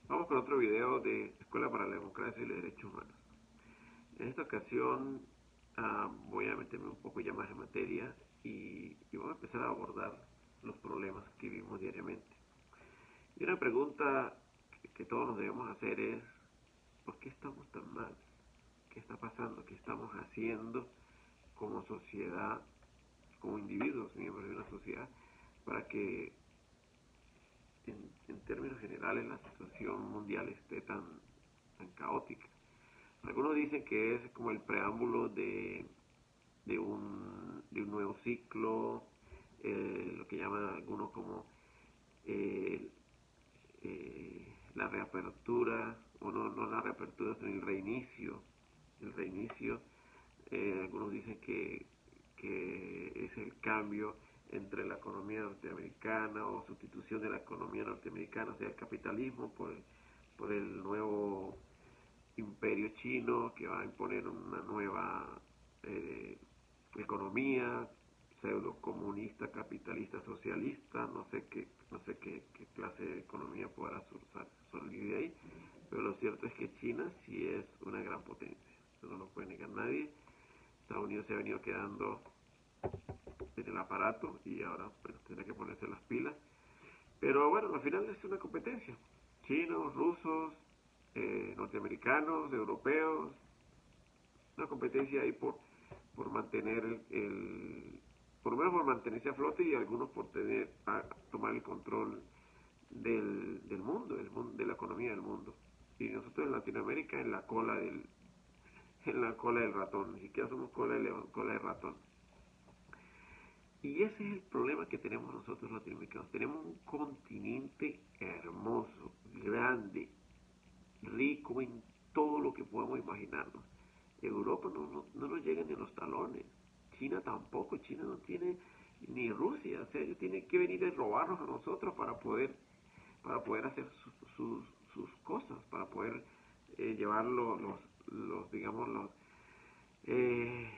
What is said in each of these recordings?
Vamos con otro video de Escuela para la Democracia y los Derechos Humanos. En esta ocasión voy a meterme un poco ya más en materia y vamos a empezar a abordar los problemas que vivimos diariamente. Y una pregunta que todos nos debemos hacer es, ¿por qué estamos tan mal? ¿Qué está pasando? ¿Qué estamos haciendo como sociedad, como individuos, miembros de una sociedad, para que en términos generales la situación mundial esté tan caótica? Algunos dicen que es como el preámbulo de un nuevo ciclo, lo que llaman algunos como eh, la reapertura, o no la reapertura, sino el reinicio. El reinicio, algunos dicen que es el cambio entre la economía norteamericana o sustitución de la economía norteamericana, o sea, el capitalismo por el nuevo imperio chino que va a imponer una nueva eh, economía pseudo comunista, capitalista, socialista, no sé qué clase de economía podrá salir de ahí, pero lo cierto es que China sí es una gran potencia, eso no lo puede negar nadie. Estados Unidos se ha venido quedando en el aparato y ahora bueno, tendrá que ponerse las pilas, pero bueno, al final es una competencia, chinos, rusos, norteamericanos, europeos, una competencia ahí por mantener por lo menos por mantenerse a flote y algunos por tomar el control del mundo, de la economía del mundo. Y nosotros en Latinoamérica en la cola del ratón, ni siquiera somos cola de león, cola de ratón. Y ese es el problema que tenemos nosotros los latinoamericanos. Tenemos un continente hermoso, grande, rico en todo lo que podemos imaginarnos. Europa no nos llega ni a los talones. China tampoco. China no tiene ni Rusia. O sea, ellos tienen que venir a robarnos a nosotros para poder hacer sus cosas, para poder llevar digamos, los eh,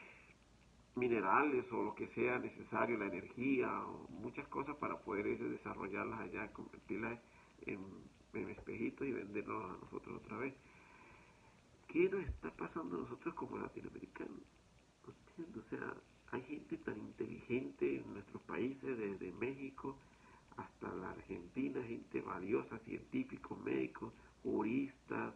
minerales o lo que sea necesario, la energía o muchas cosas para poder desarrollarlas allá, convertirlas en, en espejitos y venderlos a nosotros otra vez. ¿Qué nos está pasando a nosotros como latinoamericanos? No entiendo, o sea, hay gente tan inteligente en nuestros países, desde México hasta la Argentina, gente valiosa, científicos, médicos, juristas,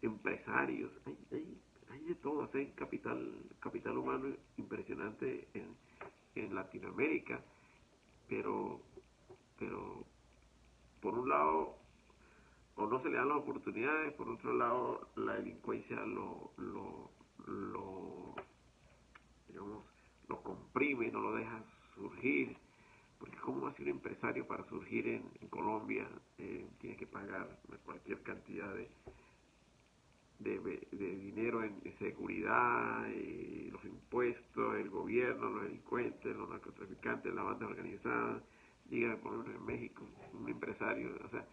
empresarios, hay de todo, hay capital humano impresionante en Latinoamérica, pero, pero por un lado o no se le dan las oportunidades, por otro lado la delincuencia lo digamos, lo comprime, no lo deja surgir, porque cómo va a ser un empresario para surgir en Colombia, tiene que pagar cualquier cantidad de dinero en seguridad, los impuestos, el gobierno, los delincuentes, los narcotraficantes, la banda organizada. Dígame, por ejemplo, en México, un empresario, o sea,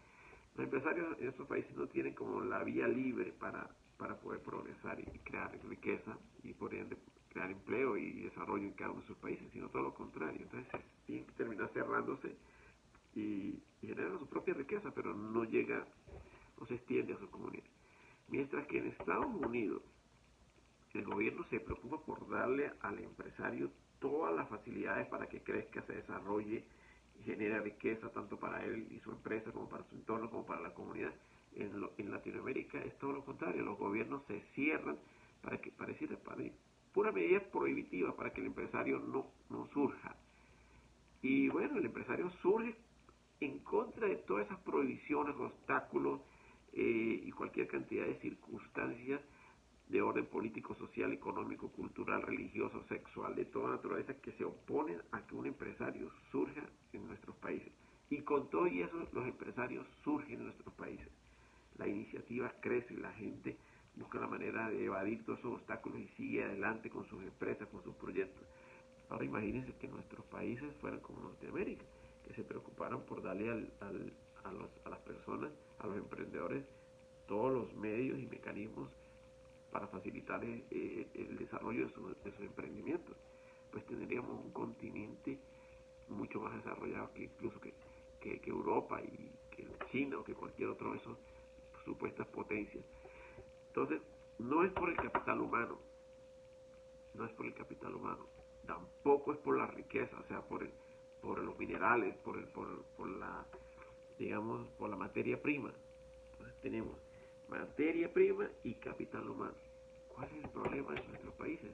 los empresarios en esos países no tienen como la vía libre para poder progresar y crear riqueza y por ende crear empleo y desarrollo en cada uno de sus países, sino todo lo contrario. Entonces tienen que terminar cerrándose y generan su propia riqueza, pero no llega, no se extiende a su comunidad. Mientras que en Estados Unidos el gobierno se preocupa por darle al empresario todas las facilidades para que crezca, se desarrolle y genere riqueza tanto para él y su empresa como para su entorno, como para la comunidad. En Latinoamérica es todo lo contrario, los gobiernos se cierran para pura medida prohibitiva para que el empresario no surja. Y bueno, el empresario surge en contra de todas esas prohibiciones, obstáculos y cualquier cantidad de circunstancias de orden político, social, económico, cultural, religioso, sexual, de toda naturaleza que se oponen a que un empresario surja en nuestros países. Y con todo y eso, los empresarios surgen en nuestros países. La iniciativa crece y la gente busca la manera de evadir todos esos obstáculos y sigue adelante con sus empresas, con sus proyectos. Ahora imagínense que nuestros países fueran como Norteamérica, que se preocuparan por darle a las personas, a los emprendedores, todos los medios y mecanismos para facilitar el desarrollo de sus emprendimientos. Pues tendríamos un continente mucho más desarrollado que incluso que Europa y que China o que cualquier otro de esos supuestas potencias. Entonces, no es por el capital humano, no es por el capital humano, tampoco es por la riqueza, o sea, por los minerales, por la, digamos, por la materia prima. Entonces tenemos materia prima y capital humano. ¿Cuál es el problema de nuestros países?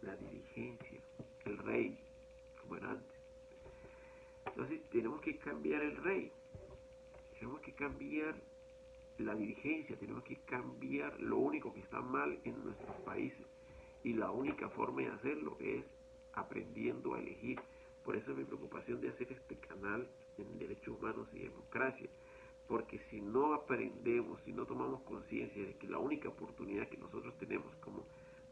La dirigencia, el rey, como era antes. Entonces tenemos que cambiar el rey, tenemos que cambiar la dirigencia, tenemos que cambiar lo único que está mal en nuestros países. Y la única forma de hacerlo es aprendiendo a elegir. Por eso es mi preocupación de hacer este canal en derechos humanos y democracia. Porque si no aprendemos, si no tomamos conciencia de que la única oportunidad que nosotros tenemos como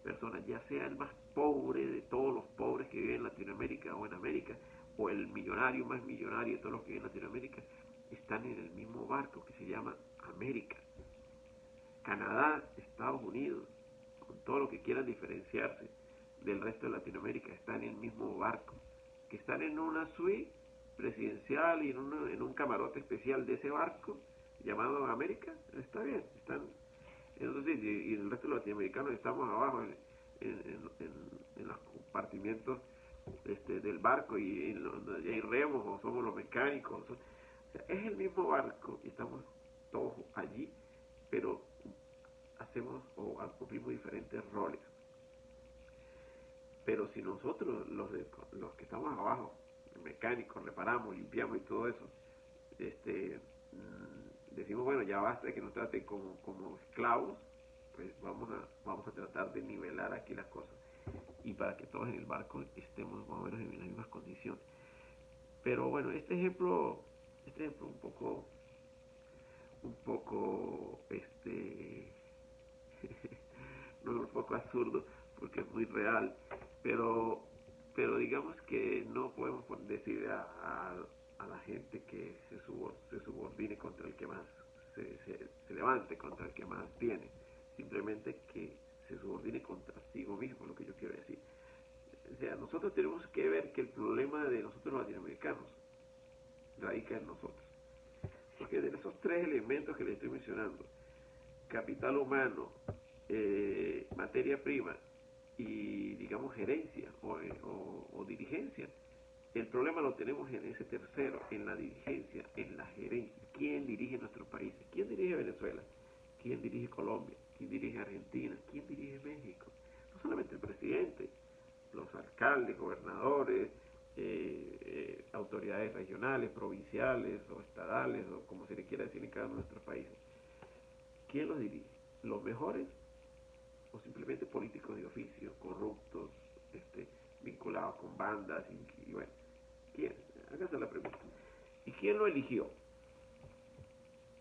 personas, ya sea el más pobre de todos los pobres que viven en Latinoamérica o en América, o el millonario más millonario de todos los que viven en Latinoamérica, están en el mismo barco que se llama América. Canadá, Estados Unidos, con todo lo que quieran diferenciarse del resto de Latinoamérica, están en el mismo barco, que están en una suite presidencial y en un camarote especial de ese barco llamado América. Está bien, están en otro sitio, y el resto de los latinoamericanos estamos abajo en los compartimientos del barco, y hay remos o somos los mecánicos. O sea, es el mismo barco y estamos todos allí, pero hacemos o cumplimos diferentes roles. Pero si nosotros, los que estamos abajo, mecánicos, reparamos, limpiamos y todo eso, decimos, bueno, ya basta de que nos traten como esclavos, pues vamos a tratar de nivelar aquí las cosas, y para que todos en el barco estemos más o menos en las mismas condiciones. Pero bueno, este ejemplo un poco no, un poco absurdo, porque es muy real, pero digamos que no podemos decir a la gente que se subordine contra el que más se levante, contra el que más tiene, simplemente que se subordine contra sí mismo, lo que yo quiero decir. O sea, nosotros tenemos que ver que el problema de nosotros los latinoamericanos radica en nosotros, porque de esos tres elementos que les estoy mencionando, capital humano, materia prima y, digamos, gerencia o dirigencia, el problema lo tenemos en ese tercero, en la dirigencia, en la gerencia. ¿Quién dirige nuestro país? ¿Quién dirige Venezuela? ¿Quién dirige Colombia? ¿Quién dirige Argentina? ¿Quién dirige México? No solamente el presidente, los alcaldes, gobernadores, autoridades regionales, provinciales o estadales, o como se le quiera decir en cada uno de nuestros países. ¿Quién los dirige? ¿Los mejores o simplemente políticos de oficio, corruptos, vinculados con bandas? Y bueno, ¿quién? Hágase la pregunta. ¿Y quién lo eligió?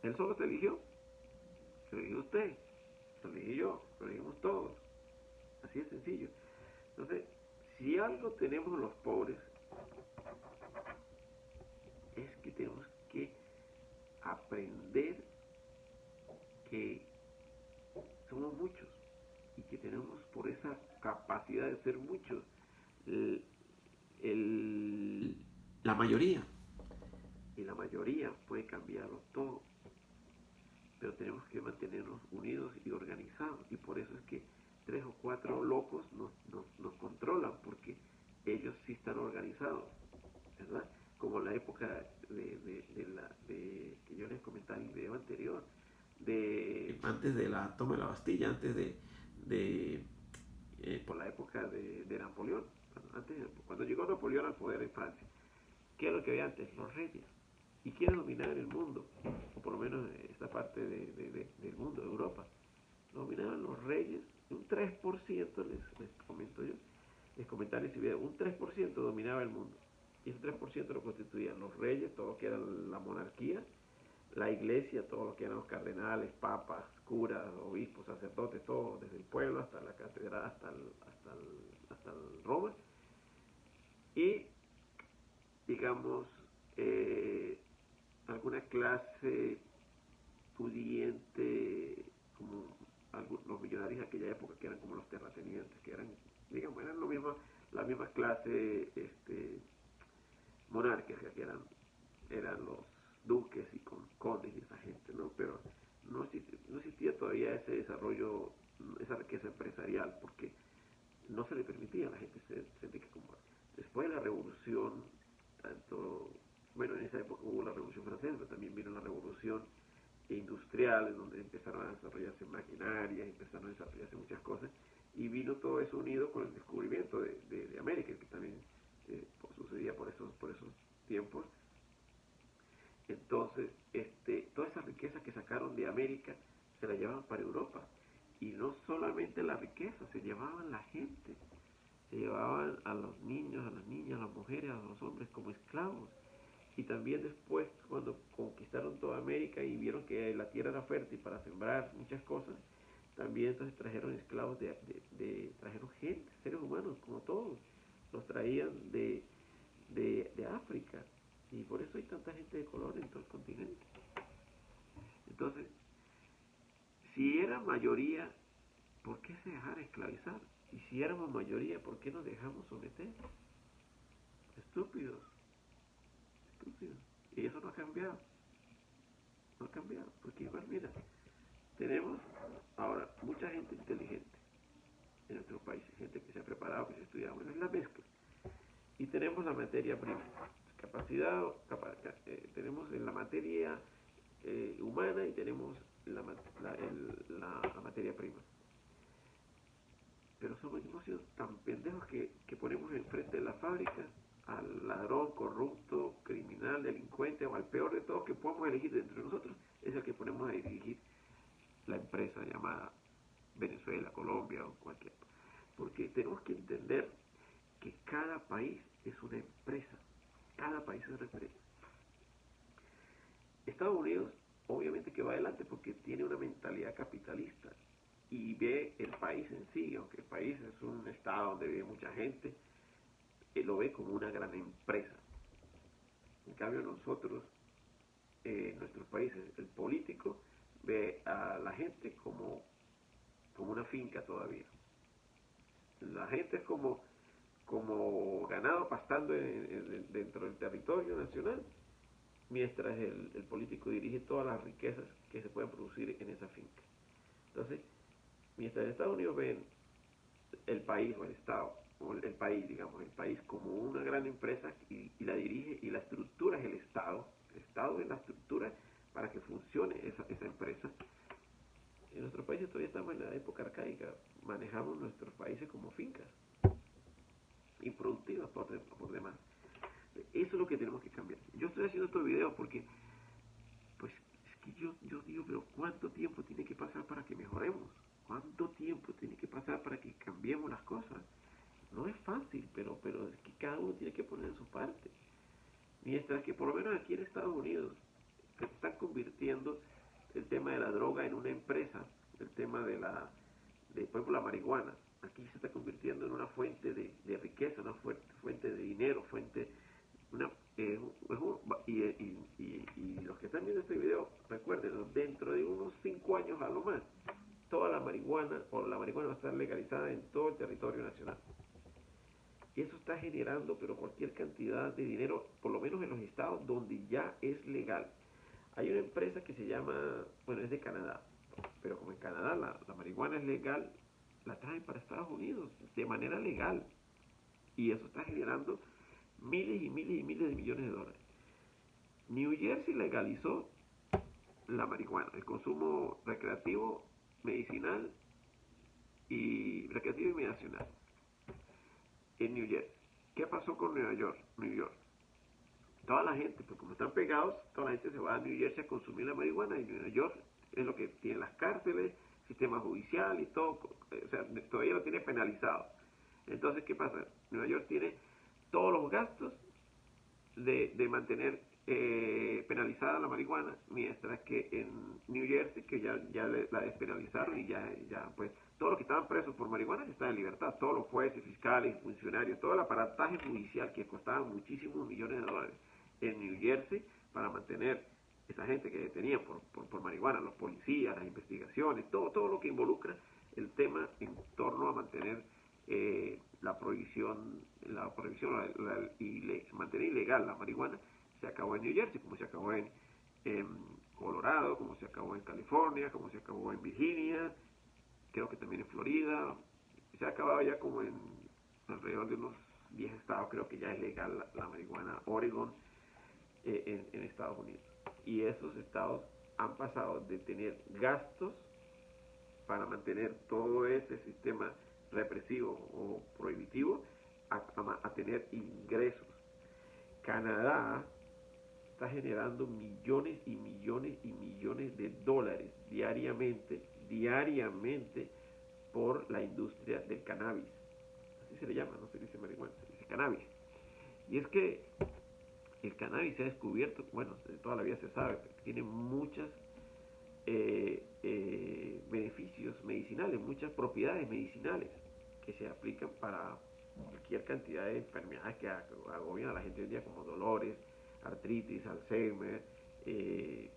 ¿Él solo se eligió? Se lo eligió usted, se lo elegí yo, lo elegimos todos. Así de sencillo. Entonces, si algo tenemos los pobres, es que tenemos que aprender que somos muchos y que tenemos, por esa capacidad de ser muchos, el, la mayoría. Y la mayoría puede cambiarlo todo. Pero tenemos que mantenernos unidos y organizados. Y por eso es que 3 o 4 locos nos controlan, porque ellos sí están organizados, ¿verdad? Como la época que yo les comentaba en el video anterior, antes de la toma de la Bastilla, antes por la época de Napoleón, cuando llegó Napoleón al poder en Francia. ¿Qué es lo que había antes? Los reyes. ¿Y quiénes dominaban el mundo? O por lo menos esta parte del mundo, de Europa. Dominaban los reyes, un 3%, les comento yo, les comentaba en ese video, un 3% dominaba el mundo. Y ese 3% lo constituían los reyes, todo lo que era la monarquía, la iglesia, todo lo que eran los cardenales, papas, curas, obispos, sacerdotes, todo, desde el pueblo hasta la catedral, hasta el Roma. Y, digamos, alguna clase pudiente, como los millonarios de aquella época, que eran como los terratenientes, que eran, digamos, eran la misma clase monárquica, que eran duques y con condes y esa gente, ¿no? Pero no existía todavía ese desarrollo, esa riqueza empresarial, porque no se le permitía a la gente se que como después de la revolución, tanto, bueno, en esa época hubo la revolución francesa, pero también vino la revolución industrial, en donde empezaron a desarrollarse maquinarias, empezaron a desarrollarse muchas cosas, y vino todo eso unido con el descubrimiento de América, que también sucedía por esos tiempos. Entonces, toda esa riqueza que sacaron de América se la llevaban para Europa. Y no solamente la riqueza, se llevaban la gente. Se llevaban a los niños, a las niñas, a las mujeres, a los hombres como esclavos. Y también después, cuando conquistaron toda América y vieron que la tierra era fértil para sembrar muchas cosas, también entonces trajeron esclavos trajeron gente, seres humanos, como todos. Los traían de África. Y por eso hay tanta gente de color en todo el continente. Entonces, si era mayoría, ¿por qué se dejar esclavizar? Y si éramos mayoría, ¿por qué nos dejamos someter? Estúpidos, estúpidos. Y eso no ha cambiado, no ha cambiado. Porque igual, mira, tenemos ahora mucha gente inteligente en nuestro país, gente que se ha preparado, que se ha estudiado, bueno, es la mezcla. Y tenemos la materia prima, tenemos en la materia humana y tenemos la materia prima. Pero hemos sido tan pendejos que ponemos enfrente de la fábrica al ladrón, corrupto, criminal, delincuente o al peor de todos que podamos elegir dentro de nosotros, es el que ponemos a dirigir la empresa llamada Venezuela, Colombia o cualquier. Porque tenemos que entender que cada país es una empresa. Cada país es una empresa. Estados Unidos obviamente que va adelante porque tiene una mentalidad capitalista y ve el país en sí, aunque el país es un estado donde vive mucha gente, él lo ve como una gran empresa. En cambio nosotros, nuestros países, el político ve a la gente como una finca todavía. La gente es como ganado pastando dentro del territorio nacional, mientras el político dirige todas las riquezas que se pueden producir en esa finca. Entonces, mientras en Estados Unidos ven el país o el Estado, o el país, digamos, el país como una gran empresa y la dirige y la estructura es el Estado es la estructura para que funcione esa empresa. En nuestros países todavía estamos en la época arcaica, manejamos nuestros países como fincas, improductivas por demás. Eso es lo que tenemos que cambiar. Yo estoy haciendo estos videos porque, pues, es que yo digo, pero ¿cuánto tiempo tiene que pasar para que mejoremos? ¿Cuánto tiempo tiene que pasar para que cambiemos las cosas? No es fácil, pero es que cada uno tiene que poner su parte. Mientras que por lo menos aquí en Estados Unidos se están convirtiendo el tema de la droga en una empresa, el tema por ejemplo, la marihuana. Aquí se está convirtiendo en una fuente de riqueza, una fuente de dinero, una, y los que están viendo este video, recuerden, dentro de unos 5 años a lo más, toda la marihuana va a estar legalizada en todo el territorio nacional. Y eso está generando, pero cualquier cantidad de dinero, por lo menos en los estados donde ya es legal. Hay una empresa que se llama, bueno, es de Canadá, pero como en Canadá la marihuana es legal, la traen para Estados Unidos de manera legal. Y eso está generando miles y miles y miles de millones de dólares. New Jersey legalizó la marihuana, el consumo recreativo, medicinal y medicinal en New Jersey. ¿Qué pasó con Nueva York? Toda la gente, pues como están pegados, toda la gente se va a New Jersey a consumir la marihuana y Nueva York es lo que tiene las cárceles, sistema judicial y todo, o sea, todavía lo tiene penalizado. Entonces, ¿qué pasa? Nueva York tiene todos los gastos de mantener penalizada la marihuana, mientras que en New Jersey, que ya la despenalizaron y ya pues todos los que estaban presos por marihuana están en libertad, todos los jueces, fiscales, funcionarios, todo el aparataje judicial que costaba muchísimos millones de dólares en New Jersey para mantener esa gente que detenían por marihuana, los policías, las investigaciones, todo lo que involucra el tema en torno a mantener mantener ilegal la marihuana, se acabó en New Jersey, como se acabó en en Colorado, como se acabó en California, como se acabó en Virginia, creo que también en Florida. Se ha acabado ya como en alrededor de unos 10 estados, creo que ya es legal la marihuana. Oregon, en Estados Unidos. Y esos estados han pasado de tener gastos para mantener todo ese sistema represivo o prohibitivo a tener ingresos. Canadá está generando millones y millones y millones de dólares diariamente por la industria del cannabis. Así se le llama, no se dice marihuana, se dice cannabis. Y es que el cannabis se ha descubierto, bueno, de toda la vida se sabe, que tiene muchos beneficios medicinales, muchas propiedades medicinales que se aplican para cualquier cantidad de enfermedades que agobian a la gente hoy en día, como dolores, artritis, Alzheimer,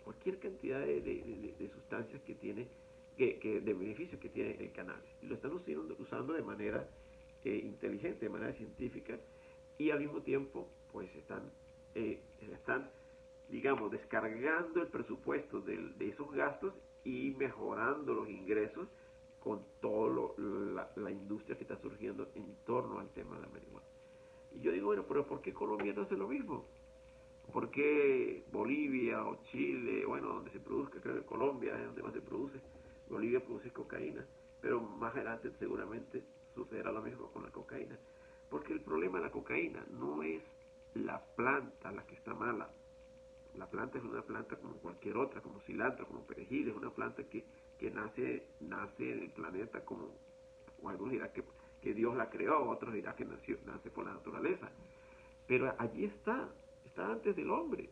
cualquier cantidad de sustancias que tiene, de beneficios que tiene el cannabis. Y lo están usando de manera inteligente, de manera científica, y al mismo tiempo, pues están, digamos, descargando el presupuesto de esos gastos y mejorando los ingresos con toda la industria que está surgiendo en torno al tema de la marihuana. Y yo digo, bueno, pero ¿por qué Colombia no hace lo mismo? ¿Por qué Bolivia o Chile, bueno, donde se produzca, creo que Colombia es donde más se produce, Bolivia produce cocaína, pero más adelante seguramente sucederá lo mismo con la cocaína? Porque el problema de la cocaína no es la planta la que está mala. La planta es una planta como cualquier otra, como cilantro, como perejil, es una planta que nace en el planeta como, o algunos dirán que Dios la creó, otros dirán que nace por la naturaleza. Pero allí está antes del hombre.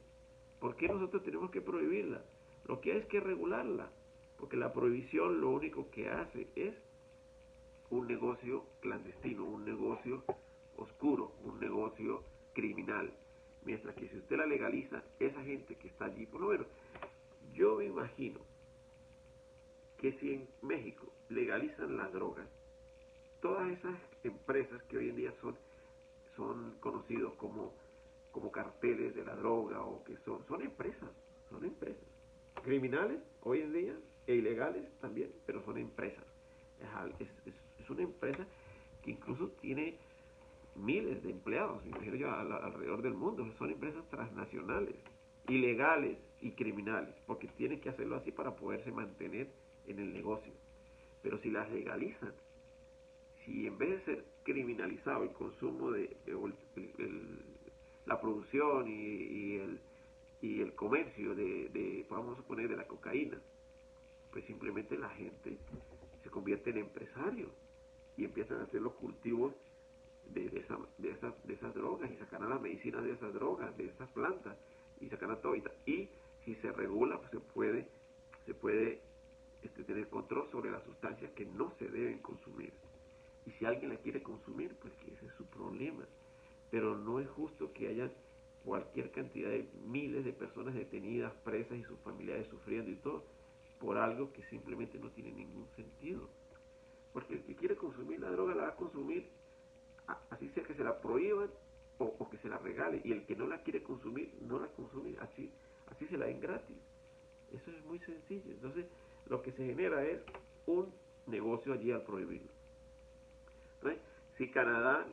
¿Por qué nosotros tenemos que prohibirla? Lo que hay es que regularla, porque la prohibición lo único que hace es un negocio clandestino, un negocio oscuro, un negocio criminal. Mientras que si usted la legaliza, esa gente que está allí, por lo menos, yo me imagino que si en México legalizan las drogas, todas esas empresas que hoy en día son conocidos como carteles de la droga o que son empresas criminales hoy en día e ilegales también, pero son empresas. Es una empresa que incluso tiene miles de empleados, imagino yo, alrededor del mundo. Son empresas transnacionales, ilegales y criminales, porque tienen que hacerlo así para poderse mantener en el negocio. Pero si las legalizan, si en vez de ser criminalizado el consumo la producción y el comercio vamos a suponer, de la cocaína, pues simplemente la gente se convierte en empresario y empiezan a hacer los cultivos de esas drogas y sacarán las medicinas de esas drogas, de esas plantas y sacarán todo. Y si se regula, pues se puede tener control sobre las sustancias que no se deben consumir. Y si alguien la quiere consumir, pues que ese es su problema. Pero no es justo que haya cualquier cantidad de miles de personas detenidas, presas y sus familiares sufriendo y todo, por algo que simplemente no tiene ningún sentido. Porque el que quiere consumir la droga la va a consumir, así sea que se la prohíban o que se la regale. Y el que no la quiere consumir, no la consume, así se la den gratis. Eso es muy sencillo. Entonces, lo que se genera es un negocio allí al prohibirlo. Entonces, si Canadá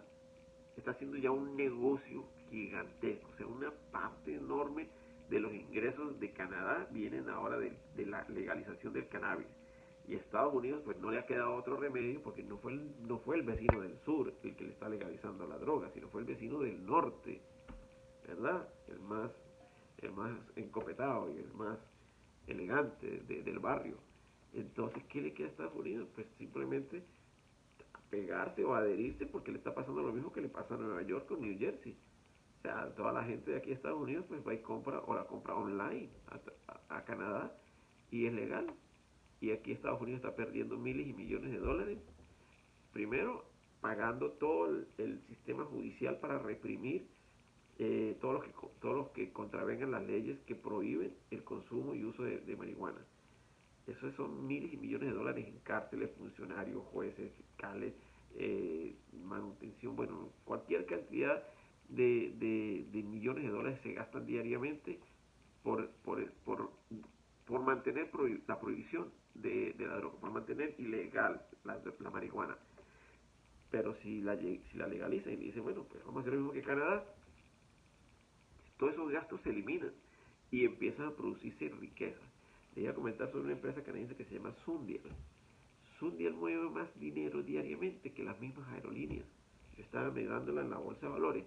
está haciendo ya un negocio gigantesco, o sea, una parte enorme de los ingresos de Canadá vienen ahora de la legalización del cannabis. Y Estados Unidos pues no le ha quedado otro remedio, porque no fue el vecino del sur el que le está legalizando la droga, sino fue el vecino del norte, ¿verdad? El más encopetado y el más elegante del barrio. Entonces, ¿qué le queda a Estados Unidos? Pues simplemente pegarse o adherirse, porque le está pasando lo mismo que le pasa a Nueva York o New Jersey. O sea, toda la gente de aquí a Estados Unidos pues va y compra, o la compra online a Canadá, y es legal. Y aquí Estados Unidos está perdiendo miles y millones de dólares. Primero, pagando todo el sistema judicial para reprimir todos los que contravengan las leyes que prohíben el consumo y uso de marihuana. Eso son miles y millones de dólares en cárceles, funcionarios, jueces, fiscales, manutención, bueno, cualquier cantidad de millones de dólares se gastan diariamente por, por, por, por mantener la prohibición de la droga, por mantener ilegal la marihuana. Pero si la legalizan y dicen, bueno, pues vamos a hacer lo mismo que Canadá, todos esos gastos se eliminan y empiezan a producirse riqueza. Le iba a comentar sobre una empresa canadiense que se llama Sundial. Sundial mueve más dinero diariamente que las mismas aerolíneas. Yo estaba mirándola en la bolsa de valores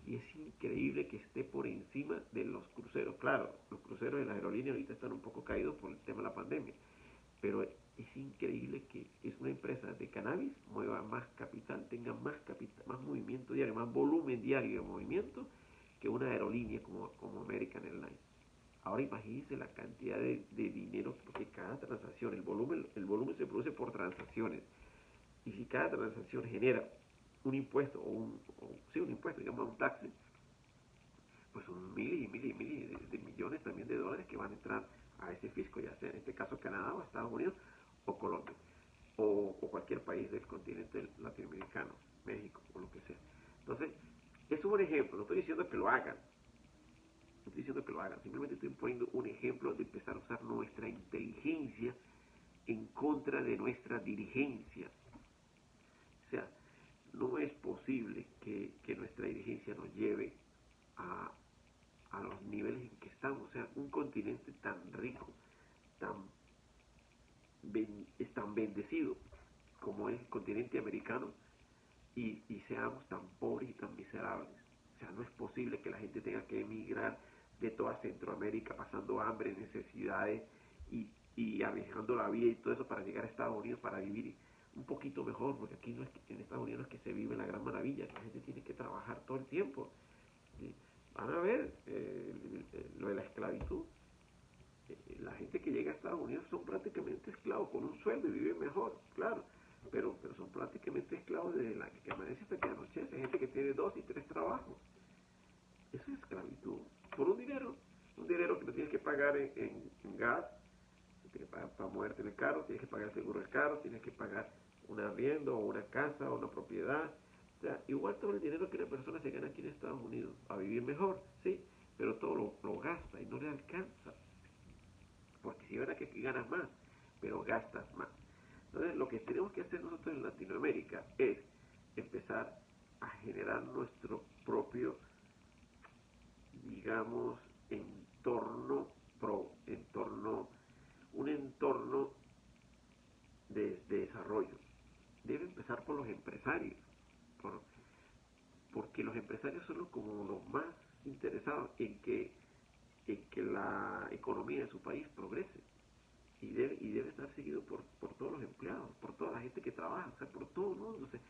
y es increíble que esté por encima de los cruceros. Claro, los cruceros de las aerolíneas ahorita están un poco caídos por el tema de la pandemia, pero es increíble que es una empresa de cannabis mueva más capital, tenga más movimiento diario, más volumen diario de movimiento que una aerolínea como American Airlines. Ahora imagínense la cantidad de dinero, porque cada transacción, el volumen se produce por transacciones, y si cada transacción genera un impuesto, sí, un impuesto, digamos un taxi, pues son miles y miles y miles de millones también de dólares que van a entrar a ese fisco, ya sea en este caso Canadá o Estados Unidos o Colombia, o cualquier país del continente latinoamericano, México o lo que sea. Entonces, es un ejemplo, no estoy diciendo que lo hagan, no estoy diciendo que lo hagan, simplemente estoy poniendo un ejemplo de empezar a usar nuestra inteligencia en contra de nuestra dirigencia. O sea, no es posible que nuestra dirigencia nos lleve a, a los niveles en que estamos. O sea, un continente tan rico, tan es tan bendecido como es el continente americano y seamos tan pobres y tan miserables. O sea, no es posible que la gente tenga que emigrar de toda Centroamérica pasando hambre, necesidades y arriesgando la vida y todo eso para llegar a Estados Unidos para vivir un poquito mejor, porque aquí no es que, en Estados Unidos no es que se vive la gran maravilla, la gente tiene que trabajar todo el tiempo. ¿Sí? Van a ver lo de la esclavitud. La gente que llega a Estados Unidos son prácticamente esclavos con un sueldo y viven mejor, claro, pero son prácticamente esclavos desde la que amanece hasta que anochece. Hay gente que tiene 2 y 3 trabajos. Eso es esclavitud. Por un dinero que no tienes que pagar en gas, tienes que pagar para moverte en el carro, tienes que pagar el seguro del carro, tienes que pagar un arriendo o una casa o una propiedad. O sea, igual todo el dinero que una persona se gana aquí en Estados Unidos, a vivir mejor, sí, pero todo lo gasta y no le alcanza. Porque si es verdad que aquí ganas más, pero gastas más. Entonces, lo que tenemos que hacer nosotros en Latinoamérica es empezar a generar nuestro propio, digamos, entorno, un entorno de desarrollo. Debe empezar por los empresarios, por, porque los empresarios son como los más interesados en que la economía de su país progrese. Y debe estar seguido por todos los empleados, por toda la gente que trabaja, o sea, por todo el mundo. O sea,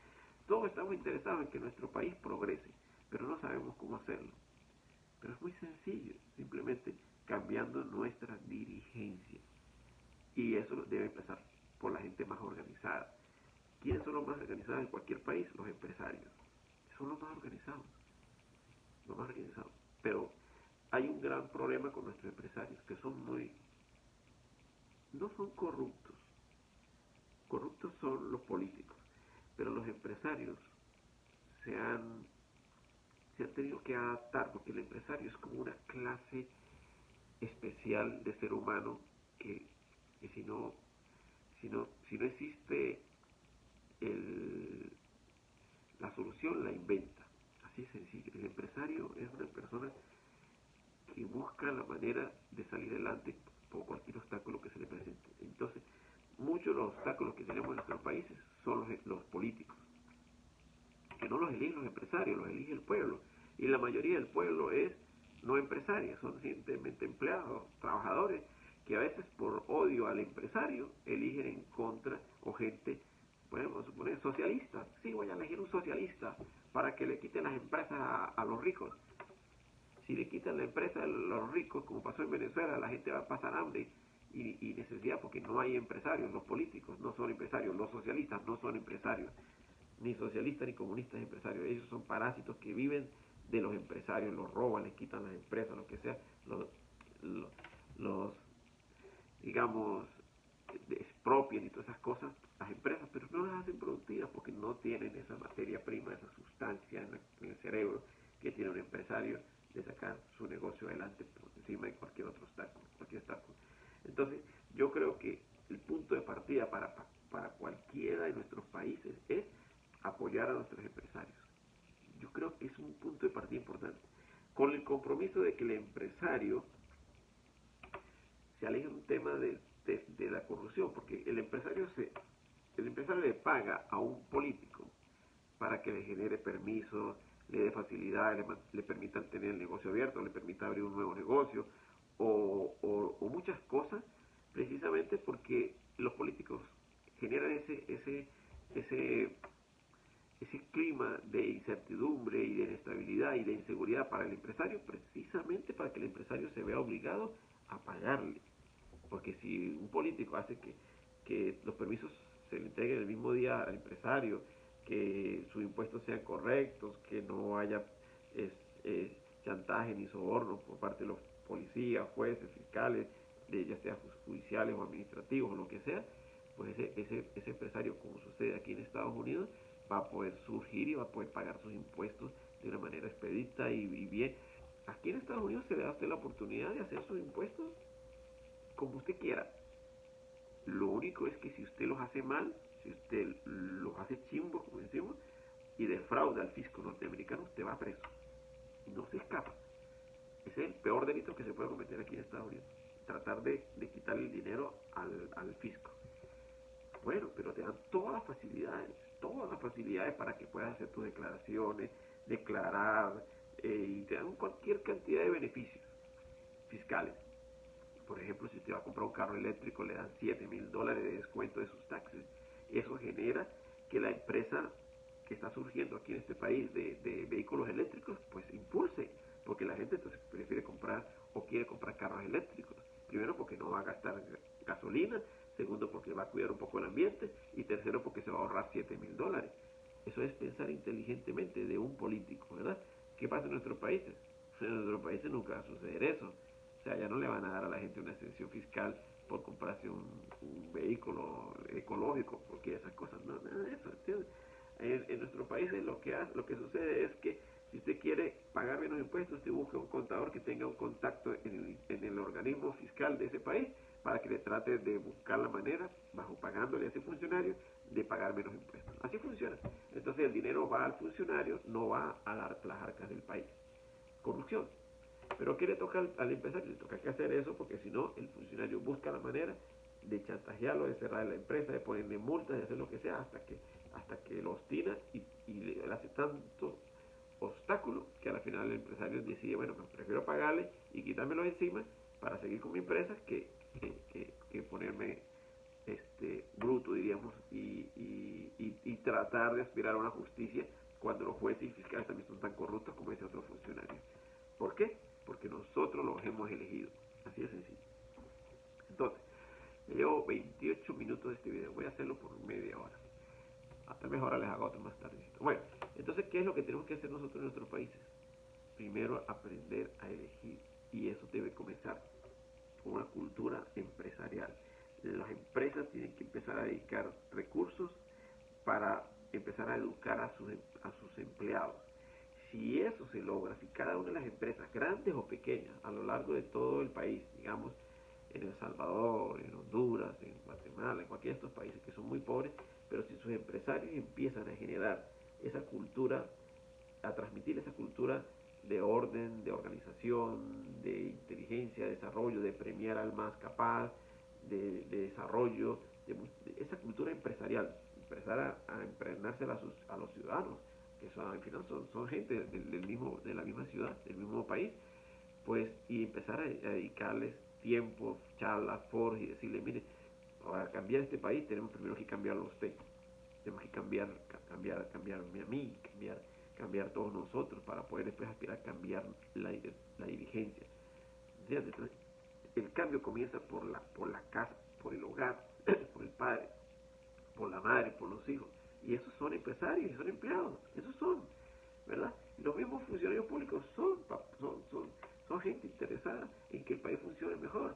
todos estamos interesados en que nuestro país progrese, pero no sabemos cómo hacerlo. Pero es muy sencillo, simplemente cambiando nuestra dirigencia. Y eso debe empezar por la gente más organizada. ¿Quiénes son los más organizados en cualquier país? Los empresarios. Son los más organizados, los más organizados. Pero hay un gran problema con nuestros empresarios, que no son corruptos. Corruptos son los políticos, pero los empresarios se han, se han tenido que adaptar, porque el empresario es como una clase especial de ser humano que si no existe el, la solución, la inventa. Así es sencillo. El empresario es una persona que busca la manera de salir adelante por cualquier obstáculo que se le presente. Entonces, muchos de los obstáculos que tenemos en nuestros países son los políticos, que no los eligen los empresarios, los elige el pueblo. Y la mayoría del pueblo es no empresaria, son simplemente empleados, trabajadores, que a veces por odio al empresario eligen en contra, o gente, podemos suponer, socialistas. Sí, voy a elegir un socialista para que le quiten las empresas a los ricos. Si le quitan la empresa a los ricos, como pasó en Venezuela, la gente va a pasar hambre y necesidad, porque no hay empresarios. Los políticos no son empresarios, los socialistas no son empresarios, ni socialistas ni comunistas empresarios. Ellos son parásitos que viven de los empresarios, los roban, les quitan las empresas, lo que sea, los digamos, expropian y todas esas cosas, las empresas, pero no las hacen productivas porque no tienen esa materia prima, esa sustancia en el cerebro que tiene un empresario de sacar su negocio adelante por encima de cualquier otro obstáculo, cualquier obstáculo. Entonces, yo creo que el punto de partida para cualquiera de nuestros países es apoyar a nuestros empresarios. Yo creo que es un punto de partida importante, con el compromiso de que el empresario se aleje un tema de la corrupción, porque el empresario le paga a un político para que le genere permisos, le dé facilidades, le permitan tener el negocio abierto, le permita abrir un nuevo negocio, o muchas cosas, precisamente porque los políticos generan ese, ese clima de incertidumbre y de inestabilidad y de inseguridad para el empresario, precisamente para que el empresario se vea obligado a pagarle. Porque si un político hace que los permisos se le entreguen el mismo día al empresario, que sus impuestos sean correctos, que no haya es, chantaje ni soborno por parte de los policías, jueces, fiscales, ya sea judiciales o administrativos o lo que sea, pues ese empresario, como sucede aquí en Estados Unidos, va a poder surgir y va a poder pagar sus impuestos de una manera expedita y bien. Aquí en Estados Unidos se le da a usted la oportunidad de hacer sus impuestos como usted quiera. Lo único es que si usted los hace mal, si usted los hace chimbos, como decimos, y defrauda al fisco norteamericano, usted va preso. No se escapa. Ese es el peor delito que se puede cometer aquí en Estados Unidos. Tratar de quitar el dinero al fisco. Bueno, pero te dan todas las facilidades para que puedas hacer tus declaraciones, declarar, y te dan cualquier cantidad de beneficios fiscales. Por ejemplo, si usted va a comprar un carro eléctrico, le dan $7,000 de descuento de sus taxes. Eso genera que la empresa que está surgiendo aquí en este país de vehículos eléctricos, pues impulse, porque la gente entonces prefiere comprar o quiere comprar carros eléctricos. Primero porque no va a gastar gasolina, segundo porque va a cuidar un poco el ambiente y tercero porque se va a ahorrar $7,000. Eso es pensar inteligentemente de un político, ¿verdad? ¿Qué pasa en nuestros países? En nuestros países nunca va a suceder eso. O sea, ya no le van a dar a la gente una exención fiscal por comprarse un vehículo ecológico, porque esas cosas, no, nada de eso, ¿entiendes? En nuestros países lo que sucede es que si usted quiere pagar menos impuestos, usted busca un contador que tenga un contacto en el organismo fiscal de ese país para que le trate de buscar la manera, bajo pagándole a ese funcionario, de pagar menos impuestos. Así funciona. Entonces el dinero va al funcionario, no va a las arcas del país. Corrupción. Pero ¿qué le toca al empresario? Le toca que hacer eso porque si no, el funcionario busca la manera de chantajearlo, de cerrar la empresa, de ponerle multas, de hacer lo que sea, hasta que lo obstina y le hace tanto obstáculo que al final el empresario decide, bueno, pues prefiero pagarle y quitármelo encima para seguir con mi empresa que ponerme bruto, diríamos, y tratar de aspirar a una justicia cuando los jueces y fiscales también son tan corruptos como ese otro funcionario. ¿Por qué? Porque nosotros los hemos elegido. Así de sencillo. Entonces, llevo 28 minutos de este video. Voy a hacerlo por media hora. Tal vez ahora les hago otro más tarde. Bueno, entonces, ¿qué es lo que tenemos que hacer nosotros en nuestros países? Primero, aprender a elegir. Y eso debe comenzar con una cultura empresarial. Las empresas tienen que empezar a dedicar recursos para empezar a educar a sus empleados. Si eso se logra, si cada una de las empresas, grandes o pequeñas, a lo largo de todo el país, digamos, en El Salvador, en Honduras, en Guatemala, en cualquiera de estos países que son muy pobres, pero si sus empresarios empiezan a generar esa cultura, a transmitir esa cultura de orden, de organización, de inteligencia, de desarrollo, de premiar al más capaz, de desarrollo, de esa cultura empresarial, empezar a impregnárselas a los ciudadanos, que son, al final son gente de la misma ciudad, del mismo país, pues, y empezar a dedicarles tiempo, charlas, foros y decirle, mire, para cambiar este país tenemos primero que cambiarlo a usted, tenemos que cambiarme a mí, cambiar todos nosotros para poder después aspirar a cambiar la dirigencia. Entonces, el cambio comienza por la casa, por el hogar, por el padre, por la madre, por los hijos. Y esos son empresarios, son empleados, esos son, ¿verdad? Los mismos funcionarios públicos son gente interesada en que el país funcione mejor.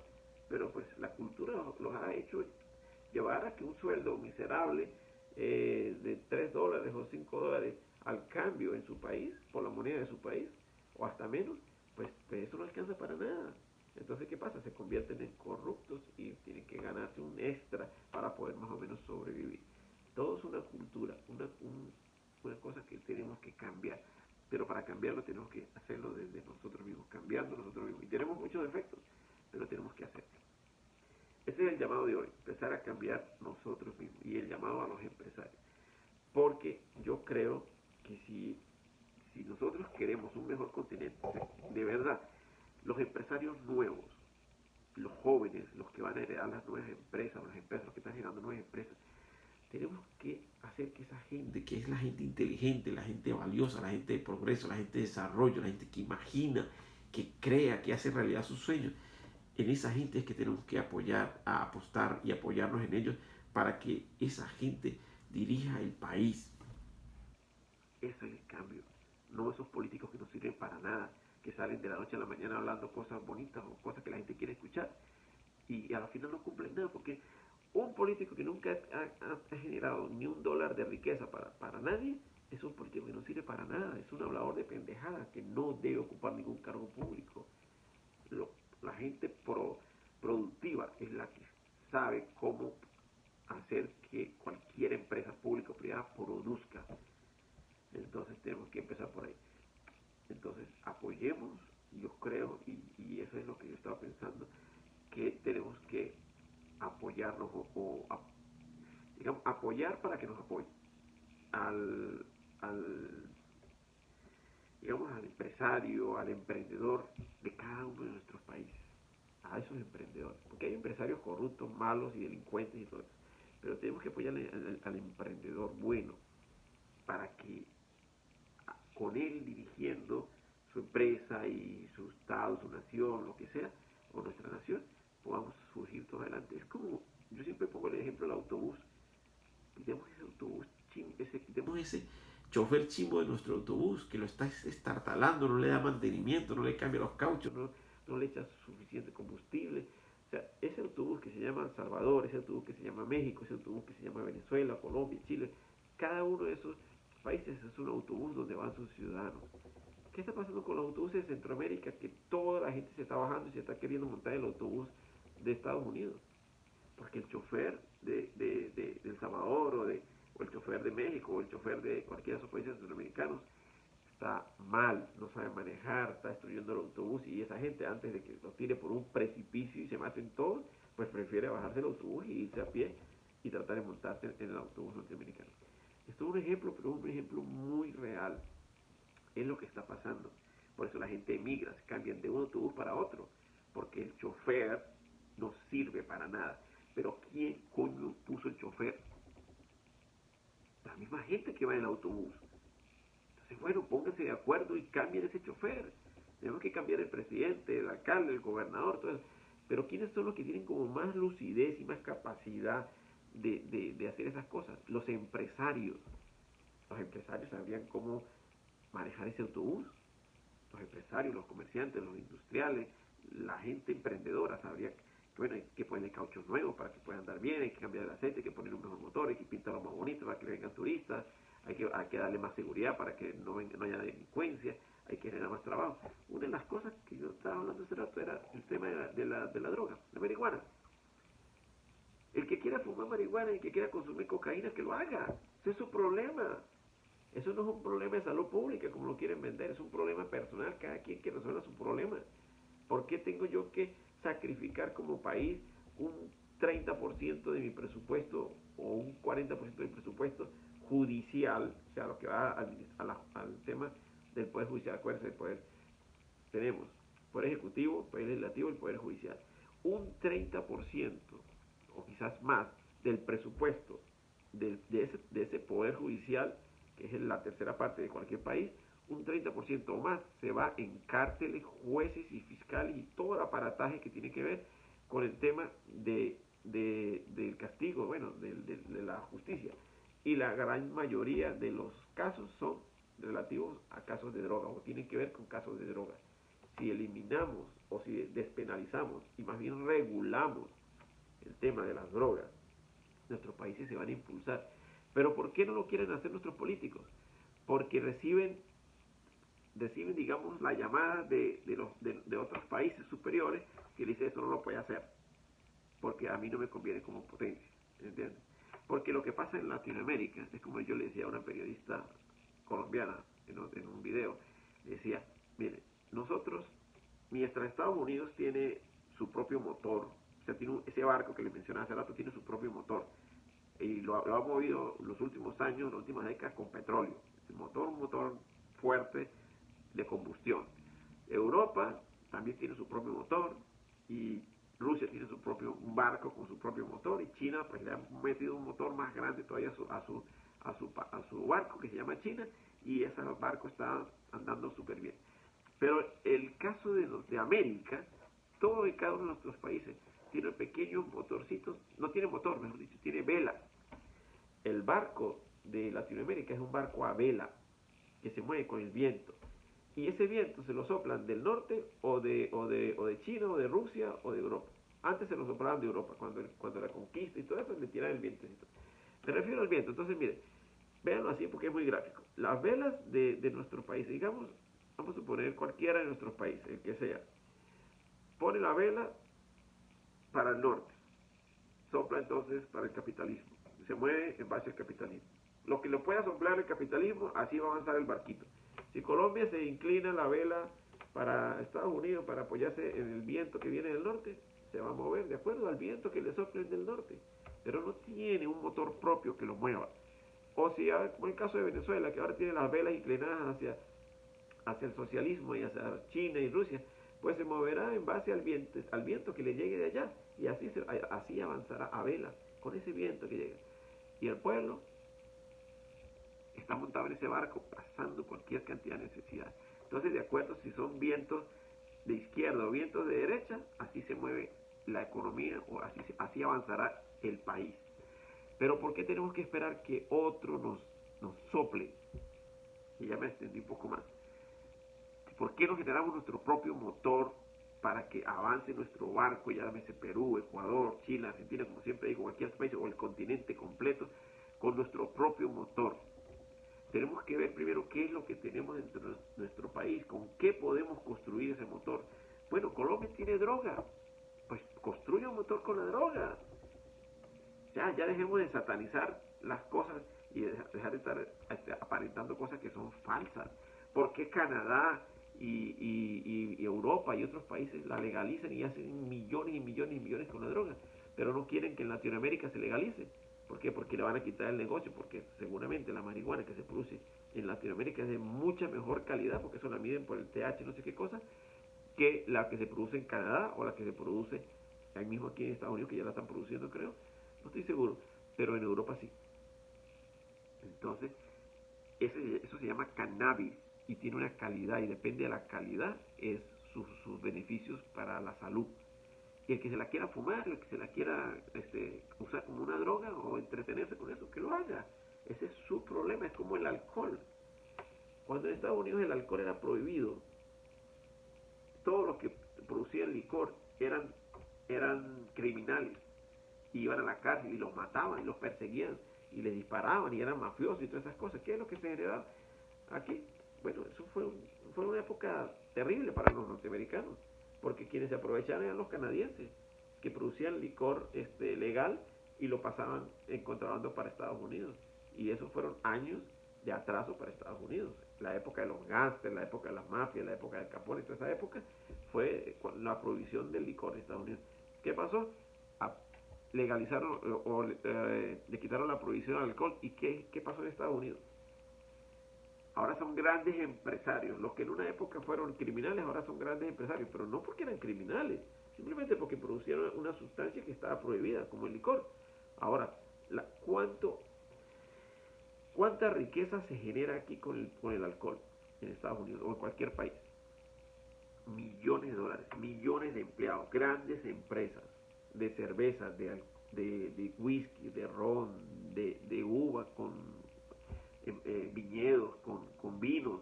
Pero pues la cultura los ha hecho llevar a que un sueldo miserable de $3 o $5 al cambio en su país, por la moneda de su país, o hasta menos, pues de eso no alcanza para nada. Entonces, ¿qué pasa? Se convierten en corruptos y tienen que ganarse un extra para poder más o menos sobrevivir. Todo es una cultura, una cosa que tenemos que cambiar. Pero para cambiarlo tenemos que hacerlo desde nosotros mismos, cambiando nosotros mismos. Y tenemos muchos defectos, pero tenemos que hacerlo. Ese es el llamado de hoy, empezar a cambiar nosotros mismos y el llamado a los empresarios. Porque yo creo que si nosotros queremos un mejor continente, de verdad, los empresarios nuevos, los jóvenes, los que van a heredar las nuevas empresas, las empresas, los que están generando nuevas empresas, tenemos que hacer que esa gente, que es la gente inteligente, la gente valiosa, la gente de progreso, la gente de desarrollo, la gente que imagina, que crea, que hace realidad sus sueños, en esa gente es que tenemos que apoyar, a apostar y apoyarnos en ellos para que esa gente dirija el país. Ese es el cambio. No esos políticos que no sirven para nada, que salen de la noche a la mañana hablando cosas bonitas o cosas que la gente quiere escuchar y a la final no cumplen nada, porque un político que nunca ha generado ni un dólar de riqueza para nadie es un político que no sirve para nada, es un hablador de pendejadas que no debe ocupar ningún cargo público. Lo, la gente productiva es la que sabe cómo hacer que cualquier empresa pública o privada produzca. Entonces tenemos que empezar por ahí. Entonces apoyemos, yo creo, y eso es lo que yo estaba pensando, que tenemos que apoyarnos digamos, apoyar para que nos apoyen al, al, digamos, al empresario, al emprendedor de cada uno de nuestros países, a esos emprendedores, porque hay empresarios corruptos, malos y delincuentes y todo eso, pero tenemos que apoyar al emprendedor bueno para que con él dirigiendo su empresa y su estado, su nación, lo que sea, o nuestra nación, podamos surgir todo adelante. Es como, yo siempre pongo el ejemplo del autobús. Quitemos ese autobús, quitemos ese chofer chimbo de nuestro autobús, que lo está estartalando, no le da mantenimiento, no le cambia los cauchos, no le echa suficiente combustible. O sea, ese autobús que se llama El Salvador, ese autobús que se llama México, ese autobús que se llama Venezuela, Colombia, Chile, cada uno de esos países es un autobús donde van sus ciudadanos. ¿Qué está pasando con los autobuses de Centroamérica? Que toda la gente se está bajando y se está queriendo montar el autobús de Estados Unidos. Porque el chofer de El Salvador o el chofer de México o el chofer de cualquiera de esos países centroamericanos está mal, no sabe manejar, está destruyendo el autobús y esa gente antes de que lo tire por un precipicio y se maten todos, pues prefiere bajarse el autobús y irse a pie y tratar de montarse en el autobús norteamericano. Esto es un ejemplo, pero es un ejemplo muy real. Es lo que está pasando. Por eso la gente emigra, se cambian de un autobús para otro, porque el chofer no sirve para nada. Pero ¿quién coño puso el chofer? La misma gente que va en el autobús. Entonces, bueno, pónganse de acuerdo y cambien ese chofer. Tenemos que cambiar el presidente, el alcalde, el gobernador, todo eso. Pero ¿quiénes son los que tienen como más lucidez y más capacidad de hacer esas cosas? Los empresarios. Los empresarios sabrían cómo manejar ese autobús. Los empresarios, los comerciantes, los industriales, la gente emprendedora sabría que, bueno, hay que ponerle cauchos nuevos para que pueda andar bien, hay que cambiar el aceite, hay que poner un mejor motor, hay que pintarlo más bonito para que vengan turistas, hay que darle más seguridad para que no haya delincuencia, hay que generar más trabajo. Una de las cosas que yo estaba hablando hace rato era el tema de la droga, la marihuana. El que quiera fumar marihuana, el que quiera consumir cocaína, que lo haga. Ese es su problema. Eso no es un problema de salud pública como lo quieren vender, es un problema personal, cada quien que resuelva su problema. ¿Por qué tengo yo que sacrificar como país un 30% de mi presupuesto o un 40% de mi presupuesto judicial, o sea, lo que va al tema del Poder Judicial? Acuérdense, el poder, tenemos Poder Ejecutivo, Poder Legislativo y Poder Judicial. Un 30% o quizás más del presupuesto de ese Poder Judicial, que es la tercera parte de cualquier país, un 30% o más se va en cárteles, jueces y fiscales y todo el aparataje que tiene que ver con el tema del castigo, bueno, de la justicia. Y la gran mayoría de los casos son relativos a casos de droga o tienen que ver con casos de droga. Si eliminamos o si despenalizamos y más bien regulamos el tema de las drogas, nuestros países se van a impulsar. Pero ¿por qué no lo quieren hacer nuestros políticos? Porque reciben reciben, digamos, la llamada de otros países superiores que le dicen eso no lo puede hacer, porque a mí no me conviene como potencia, ¿entiendes? Porque lo que pasa en Latinoamérica, es como yo le decía a una periodista colombiana en un video, le decía, mire, nosotros, mientras Estados Unidos tiene su propio motor, o sea, tiene ese barco que le mencionaba hace rato, tiene su propio motor, y lo ha movido los últimos años, las últimas décadas con petróleo, un motor fuerte de combustión. Europa también tiene su propio motor y Rusia tiene su propio barco con su propio motor y China pues le ha metido un motor más grande todavía a su barco que se llama China y ese barco está andando súper bien. Pero el caso de América, todo y cada uno de nuestros países tiene pequeños motorcitos, no tiene motor, mejor dicho, tiene velas. El barco de Latinoamérica es un barco a vela que se mueve con el viento. Y ese viento se lo soplan del norte o de China o de Rusia o de Europa. Antes se lo soplaban de Europa, cuando la conquista y todo eso le tiraban el vientecito. Me refiero al viento, entonces mire, véanlo así porque es muy gráfico. Las velas de nuestro país, digamos, vamos a suponer cualquiera de nuestros países, el que sea, pone la vela para el norte, sopla entonces para el capitalismo, se mueve en base al capitalismo. Lo que lo pueda soplar el capitalismo, así va a avanzar el barquito. Si Colombia se inclina la vela para Estados Unidos para apoyarse en el viento que viene del norte, se va a mover de acuerdo al viento que le soplen del norte, pero no tiene un motor propio que lo mueva. O si, como el caso de Venezuela, que ahora tiene las velas inclinadas hacia el socialismo y hacia China y Rusia, pues se moverá en base al viento que le llegue de allá, y así avanzará a vela, con ese viento que llega. Y el pueblo está montado en ese barco pasando cualquier cantidad de necesidad. Entonces, de acuerdo si son vientos de izquierda o vientos de derecha, así se mueve la economía o así avanzará el país. Pero ¿por qué tenemos que esperar que otro nos sople? Y ya me extendí un poco más. ¿Por qué no generamos nuestro propio motor para que avance nuestro barco, ya llámese Perú, Ecuador, Chile, Argentina, como siempre digo, cualquier país o el continente completo, con nuestro propio motor? Tenemos que ver primero qué es lo que tenemos dentro de nuestro país, con qué podemos construir ese motor. Bueno, Colombia tiene droga, pues construye un motor con la droga. Ya dejemos de satanizar las cosas y dejar de estar aparentando cosas que son falsas. ¿Por qué Canadá y Europa y otros países la legalizan y hacen millones y millones y millones con la droga? Pero no quieren que en Latinoamérica se legalice. ¿Por qué? Porque le van a quitar el negocio, porque seguramente la marihuana que se produce en Latinoamérica es de mucha mejor calidad, porque eso la miden por el TH, no sé qué cosa, que la que se produce en Canadá o la que se produce ahí mismo aquí en Estados Unidos, que ya la están produciendo, creo. No estoy seguro, pero en Europa sí. Entonces, eso se llama cannabis y tiene una calidad y depende de la calidad es sus beneficios para la salud. Y el que se la quiera fumar, el que se la quiera usar como una droga o entretenerse con eso, que lo haga. Ese es su problema, es como el alcohol. Cuando en Estados Unidos el alcohol era prohibido, todos los que producían licor eran criminales. Y iban a la cárcel y los mataban y los perseguían y les disparaban y eran mafiosos y todas esas cosas. ¿Qué es lo que se generaba aquí? Bueno, eso fue una época terrible para los norteamericanos, porque quienes se aprovechaban eran los canadienses, que producían licor legal y lo pasaban en contrabando para Estados Unidos. Y esos fueron años de atraso para Estados Unidos. La época de los gángsters, la época de las mafias, la época del Capone, toda esa época fue la prohibición del licor en Estados Unidos. ¿Qué pasó? Legalizaron le quitaron la prohibición al alcohol. ¿Y qué pasó en Estados Unidos? Ahora son grandes empresarios. Los que en una época fueron criminales ahora son grandes empresarios, pero no porque eran criminales, simplemente porque producieron una sustancia que estaba prohibida, como el licor. Ahora, ¿cuánta riqueza se genera aquí con el alcohol en Estados Unidos o en cualquier país? Millones de dólares, millones de empleados, grandes empresas de cerveza, de whisky, de ron, de uva, con viñedos, con vinos,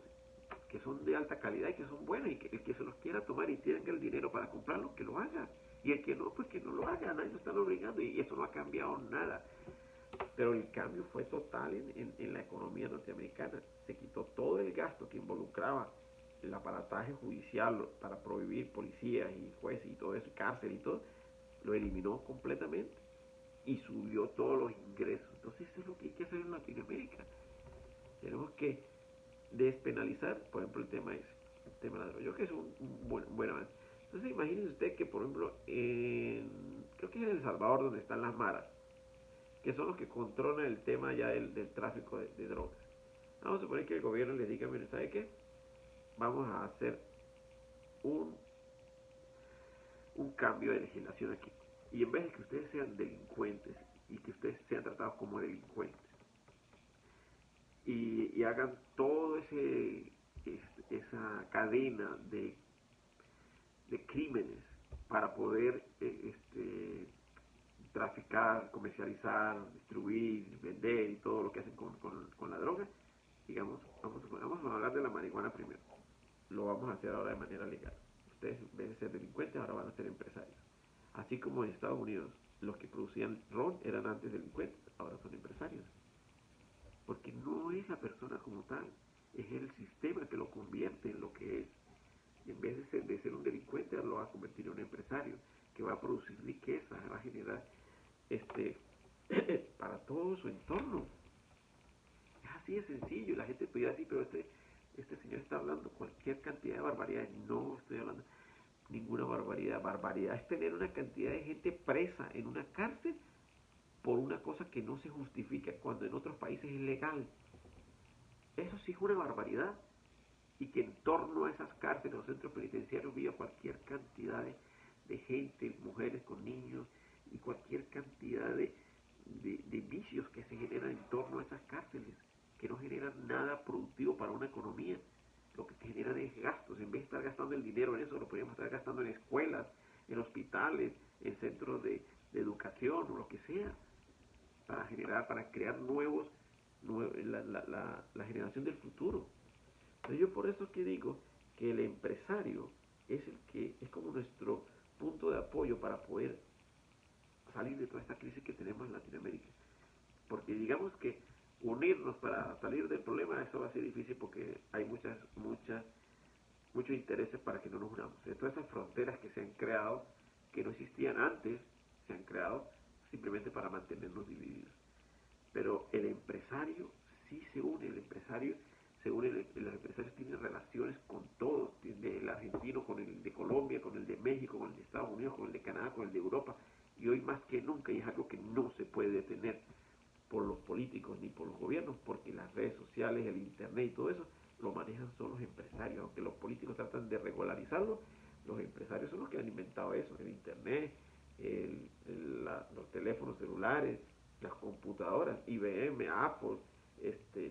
que son de alta calidad y que son buenos, y que el que se los quiera tomar y tenga el dinero para comprarlos, que lo haga. Y el que no, pues que no lo haga, nadie lo está obligando, y eso no ha cambiado nada. Pero el cambio fue total en la economía norteamericana. Se quitó todo el gasto que involucraba el aparataje judicial para prohibir policías y jueces y todo eso, cárcel y todo, lo eliminó completamente y subió todos los ingresos. Entonces eso es lo que hay que hacer en Latinoamérica. Tenemos que despenalizar, por ejemplo, el tema de la droga. Yo creo que es un buen avance. Entonces imagínense usted que, por ejemplo, creo que es en El Salvador donde están las maras, que son los que controlan el tema ya del tráfico de drogas. Vamos a suponer que el gobierno les diga, mire, ¿sabe qué? Vamos a hacer un, un cambio de legislación aquí. Y en vez de que ustedes sean delincuentes y que ustedes sean tratados como delincuentes y hagan todo esa cadena de crímenes para poder traficar, comercializar, distribuir, vender y todo lo que hacen con la droga, digamos, vamos a hablar de la marihuana primero. Lo vamos a hacer ahora de manera legal. Ustedes, en vez de ser delincuentes, ahora van a ser empresarios. Así como en Estados Unidos, los que producían ron eran antes delincuentes, ahora son empresarios. Porque no es la persona como tal, es el sistema que lo convierte en lo que es. Y en vez de ser un delincuente, lo va a convertir en un empresario que va a producir riqueza, va a generar para todo su entorno. Es así de sencillo. La gente pudiera decir, pero este señor está hablando cualquier cantidad de barbaridades. No estoy hablando ninguna barbaridad. Barbaridad es tener una cantidad de gente presa en una cárcel por una cosa que no se justifica cuando en otros países es legal. Eso sí es una barbaridad. Y que en torno a esas cárceles o centros penitenciarios viva cualquier cantidad de gente, mujeres con niños y cualquier cantidad de vicios que se generan en torno a esas cárceles, que no generan nada productivo para una economía. Lo que generan es gastos. En vez de estar gastando el dinero en eso, lo podríamos estar gastando en escuelas, en hospitales, en centros de educación o lo que sea, para crear la generación del futuro. Entonces yo por eso es que digo que el empresario es el que es como nuestro punto de apoyo para poder salir de toda esta crisis que tenemos en Latinoamérica. Porque digamos que unirnos para salir del problema, eso va a ser difícil porque hay muchos intereses para que no nos unamos. Todas esas fronteras que se han creado, que no existían antes, se han creado simplemente para mantenernos divididos. Pero el empresario sí se une, el empresario se une, los empresarios tienen relaciones con todos, el argentino con el de Colombia, con el de México, con el de Estados Unidos, con el de Canadá, con el de Europa, y hoy más que nunca, y es algo que no se puede detener por los políticos ni por los gobiernos, porque las redes sociales, el internet y todo eso lo manejan son los empresarios, aunque los políticos tratan de regularizarlo, los empresarios son los que han inventado eso, el internet, los teléfonos celulares, las computadoras, IBM, Apple,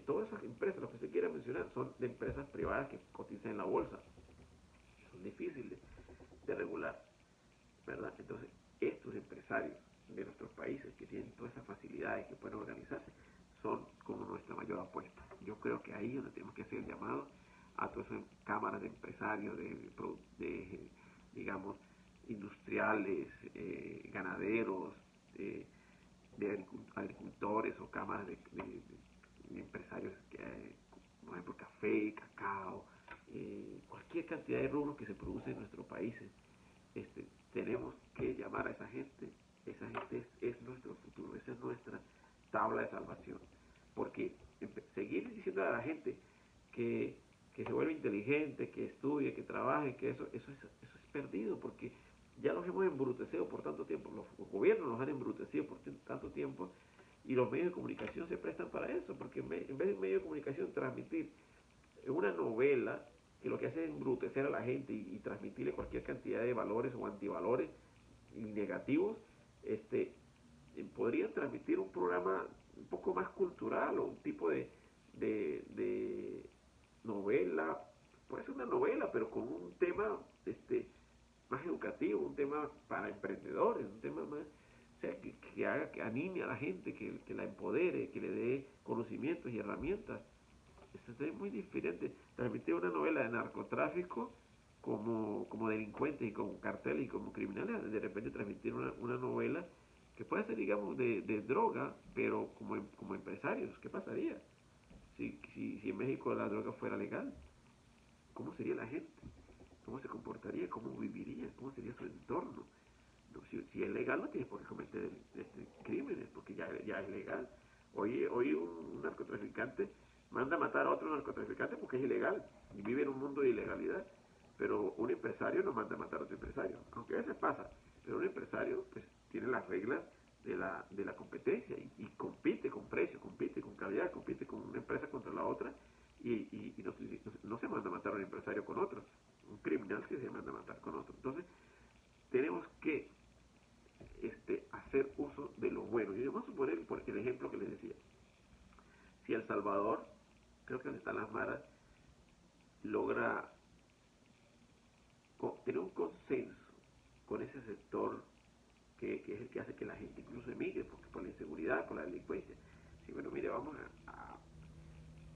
todas esas empresas, lo que se quiera mencionar, son de empresas privadas que cotizan en la bolsa. Son difíciles de regular, ¿verdad? Entonces, estos empresarios de nuestros países que tienen todas esas facilidades, que pueden organizarse, son como nuestra mayor apuesta. Yo creo que ahí es donde tenemos que hacer el llamado a todas esas cámaras de empresarios, digamos, industriales, ganaderos, de agricultores o cámaras de empresarios, por ejemplo, café, cacao, cualquier cantidad de rubros que se produce en nuestros países. Tenemos que llamar a esa gente. Esa gente es nuestro futuro, esa es nuestra tabla de salvación. Porque seguir diciendo a la gente que se vuelve inteligente, que estudie, que trabaje, que eso es perdido, porque ya los hemos embrutecido por tanto tiempo, los gobiernos nos han embrutecido por tanto tiempo, y los medios de comunicación se prestan para eso, porque en vez de un medio de comunicación transmitir una novela que lo que hace es embrutecer a la gente y transmitirle cualquier cantidad de valores o antivalores y negativos, podrían transmitir un programa un poco más cultural o un tipo de novela, puede ser una novela, pero con un tema más educativo, un tema para emprendedores, un tema más, o sea, que haga, que anime a la gente, que la empodere, que le dé conocimientos y herramientas. Eso es muy diferente. Transmitir una novela de narcotráfico como delincuentes y como carteles y como criminales, de repente transmitir una novela que puede ser, digamos, de droga, pero como empresarios. ¿Qué pasaría si en México la droga fuera legal? cómo sería la gente, cómo se comportaría, cómo viviría, cómo sería su entorno. No, si es legal no tiene por qué cometer crímenes, porque ya es legal. Hoy un narcotraficante manda a matar a otro narcotraficante porque es ilegal y vive en un mundo de ilegalidad. Pero un empresario no manda a matar a otro empresario, aunque a veces pasa. Pero un empresario pues tiene las reglas de la competencia y compite con precio, compite con calidad, compite con una empresa contra la otra y no se manda a matar a un empresario con otro. Un criminal sí se manda a matar con otro. Entonces tenemos que hacer uso de lo bueno. Y vamos a suponer, por el ejemplo que les decía, si El Salvador, creo que donde están las maras, logra tener un consenso con ese sector que es el que hace que la gente incluso emigre, porque por la inseguridad, por la delincuencia. Sí, bueno, mire,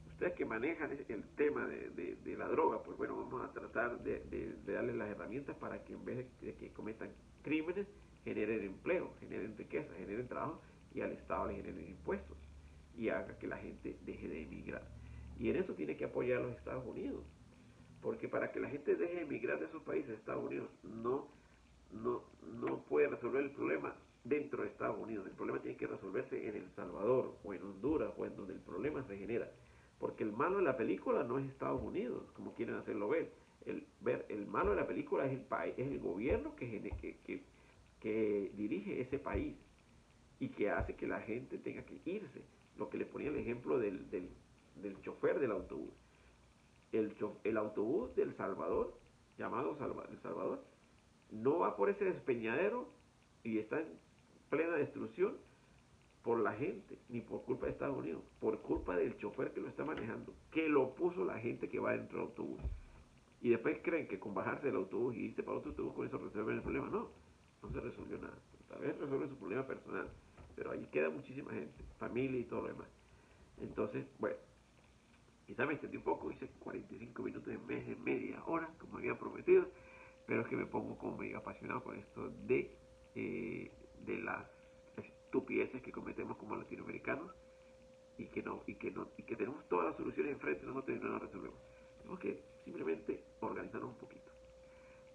ustedes que manejan el tema de la droga, pues bueno, vamos a tratar de darles las herramientas para que en vez de que cometan crímenes, generen empleo, generen riqueza, generen trabajo y al Estado le generen impuestos y haga que la gente deje de emigrar. Y en eso tiene que apoyar a los Estados Unidos, porque para que la gente deje de emigrar de esos países, Estados Unidos no puede resolver el problema dentro de Estados Unidos. El problema tiene que resolverse en El Salvador o en Honduras o en donde el problema se genera. Porque el malo de la película no es Estados Unidos, como quieren hacerlo ver. El malo de la película es el país, es el gobierno que dirige ese país y que hace que la gente tenga que irse. Lo que le ponía el ejemplo del chofer del autobús. El autobús del Salvador, llamado El Salvador, no va por ese despeñadero y está en plena destrucción por la gente, ni por culpa de Estados Unidos, por culpa del chofer que lo está manejando, que lo puso la gente que va dentro del autobús. Y después creen que con bajarse del autobús y irse para otro autobús con eso resuelven el problema. No, no se resolvió nada. Tal vez resuelve su problema personal, pero ahí queda muchísima gente, familia y todo lo demás. Entonces, bueno, quizá me extendí un poco, hice 45 minutos en vez de media hora, como había prometido, pero es que me pongo como medio apasionado con esto de las estupideces que cometemos como latinoamericanos y que tenemos todas las soluciones enfrente, no las resolvemos. Tenemos que simplemente organizarnos un poquito.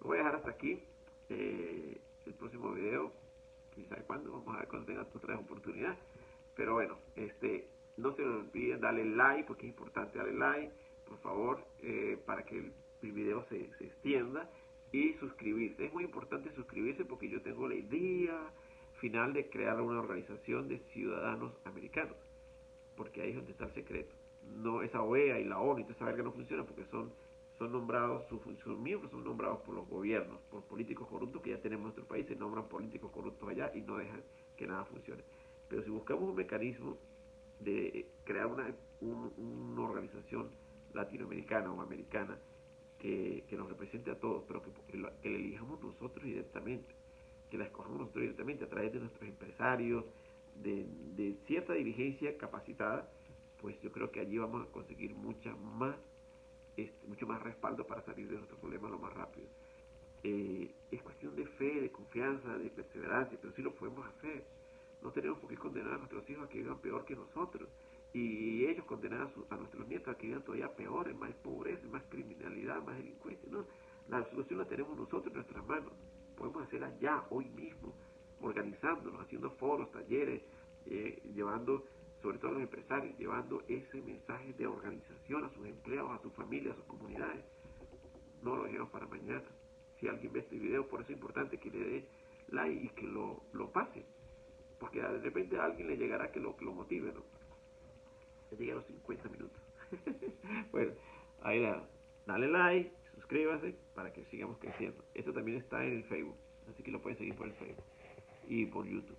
Lo voy a dejar hasta aquí. El próximo video, quién sabe cuándo, vamos a ver cuando tenga otra vez oportunidad. Pero bueno, no se olviden darle like, porque es importante darle like, por favor, para que el video se extienda. Y suscribirse. Es muy importante suscribirse porque yo tengo la idea final de crear una organización de ciudadanos americanos. Porque ahí es donde está el secreto. No, esa OEA y la ONU y toda esa verga no funciona porque son nombrados, sus miembros son nombrados por los gobiernos, por políticos corruptos que ya tenemos en nuestro país, se nombran políticos corruptos allá y no dejan que nada funcione. Pero si buscamos un mecanismo de crear una organización latinoamericana o americana que nos represente a todos, pero que la elijamos nosotros directamente, que la escojamos nosotros directamente a través de nuestros empresarios, de cierta dirigencia capacitada, pues yo creo que allí vamos a conseguir mucho más respaldo para salir de nuestro problema lo más rápido. Es cuestión de fe, de confianza, de perseverancia, pero sí lo podemos hacer. No tenemos por qué condenar a nuestros hijos a que vivan peor que nosotros y ellos condenar a nuestros nietos a que vivan todavía peor, en más pobreza, más criminalidad, más delincuencia. No, la solución la tenemos nosotros en nuestras manos. Podemos hacerla ya, hoy mismo, organizándonos, haciendo foros, talleres, llevando, sobre todo a los empresarios, llevando ese mensaje de organización a sus empleados, a sus familias, a sus comunidades. No lo dejemos para mañana. Si alguien ve este video, por eso es importante que le dé like y que lo pase. Porque de repente a alguien le llegará que lo motive, ¿no? Ya llegué a los 50 minutos. Bueno, ahí dale like, suscríbase para que sigamos creciendo. Esto también está en el Facebook, así que lo pueden seguir por el Facebook y por YouTube.